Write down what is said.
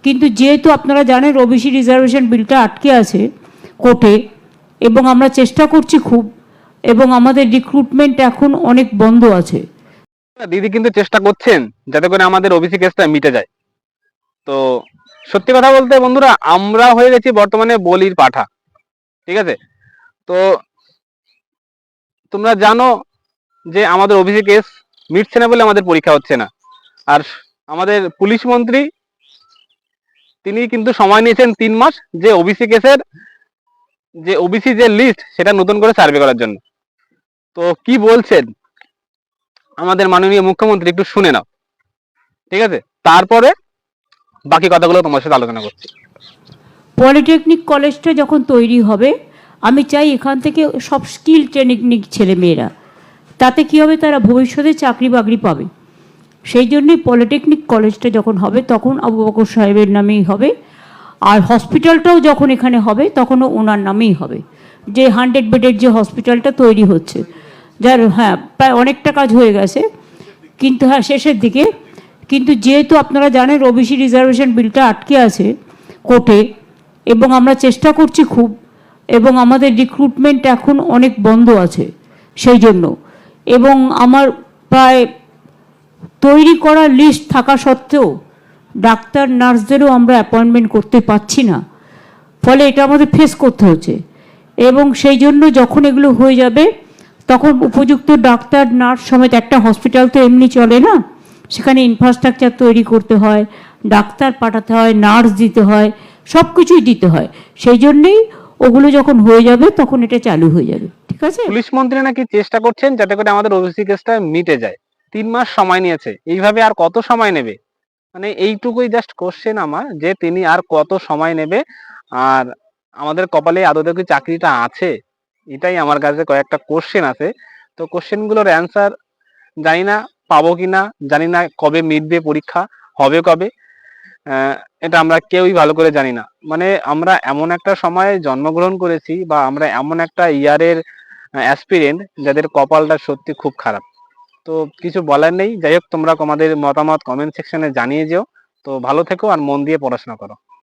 কিন্তু যেহেতু আপনারা জানেন ওবিসি রিজার্ভেশন বিলটা আটকে আছে কোর্টে, এবং আমরা চেষ্টা করছি খুব, এবং আমাদের রিক্রুটমেন্ট এখন অনেক বন্ধ আছে। দিদি কিন্তু চেষ্টা করছেন যাতে করে আমাদের ওবিসি কেসটা মিটে যায়। তো সত্যি কথা বলতে বন্ধুরা, আমরা হয়ে গেছি বর্তমানে বলির পাঠা। ঠিক আছে, তো তোমরা জানো যে আমাদের ওবিসি কেস মিটছে না বলে আমাদের পরীক্ষা হচ্ছে না। আর আমাদের পুলিশ মন্ত্রী তিনি কিন্তু সময় নিয়েছেন 3 মাস যে ওবিসি কেসের যে ওবিসি যে লিস্ট সেটা নতুন করে সার্ভে করার জন্য। তো কি বলছেন আমাদের মাননীয় মুখ্যমন্ত্রী একটু শুনে নাও, ঠিক আছে? তারপরে বাকি কথাগুলো তোমার সাথে আলোচনা করছি। পলিটেকনিক কলেজটা যখন তৈরি হবে, আমি চাই এখান থেকে সব স্কিল ট্রেনিং ছেলে মেয়েরা, তাতে কী হবে, তারা ভবিষ্যতে চাকরি বাকরি পাবে। সেই জন্যই পলিটেকনিক কলেজটা যখন হবে তখন আবু বকর সাহেবের নামেই হবে, আর হসপিটালটাও যখন এখানে হবে তখনও ওনার নামেই হবে। যে 100 বেডের যে হসপিটালটা তৈরি হচ্ছে, যার প্রায় অনেকটা কাজ হয়ে গেছে, কিন্তু শেষের দিকে। কিন্তু যেহেতু আপনারা জানেন ওবিসি রিজার্ভেশন বিলটা আটকে আছে কোর্টে, এবং আমরা চেষ্টা করছি খুব, এবং আমাদের রিক্রুটমেন্ট এখন অনেক বন্ধ আছে সেই জন্য। এবং আমার প্রায় তৈরি করা লিস্ট থাকা সত্ত্বেও ডাক্তার নার্সদেরও আমরা অ্যাপয়েন্টমেন্ট করতে পারছি না, ফলে এটা আমাদের ফেস করতে হচ্ছে। এবং সেই জন্য যখন এগুলো হয়ে যাবে তখন উপযুক্ত ডাক্তার নার্স সমেত, একটা হসপিটাল তো এমনি চলে না, সেখানে ইনফ্রাস্ট্রাকচার তৈরি করতে হয়, ডাক্তার পাঠাতে হয়, নার্স দিতে হয়, সব কিছুই দিতে হয়। সেই জন্যেই ওগুলো যখন হয়ে যাবে তখন এটা চালু হয়ে যাবে। ঠিক আছে, পুলিশ মন্ত্রী নাকি চেষ্টা করছেন যাতে করে আমাদের ওবিসি কেসটা মিটে যায়। 3 মাস সময় নিয়েছে, এইভাবে আর কত সময় নেবে? মানে এইটুকুই জাস্ট কোশ্চেন আমার, যে তিনি আর কত সময় নেবে, আর আমাদের কপালে আদৌ কি চাকরিটা আছে? এটাই আমার কাছে কয়েকটা কোশ্চেন আছে। তো কোশ্চেনগুলোর অ্যান্সার জানি না পাবো কিনা, জানি না কবে মিটবে, পরীক্ষা হবে কবে, এটা আমরা কেউই ভালো করে জানি না। মানে আমরা এমন একটা সময়ে জন্মগ্রহণ করেছি, বা আমরা এমন একটা ইয়ারের অ্যাসপিরেন্ট যাদের কপালটা সত্যি খুব খারাপ। তো কিছু বলার নেই। যাই হোক, তোমরা তোমাদের মতামত কমেন্ট সেকশনে জানিয়ে যেও। তো ভালো থেকো আর মন দিয়ে পড়াশোনা করো।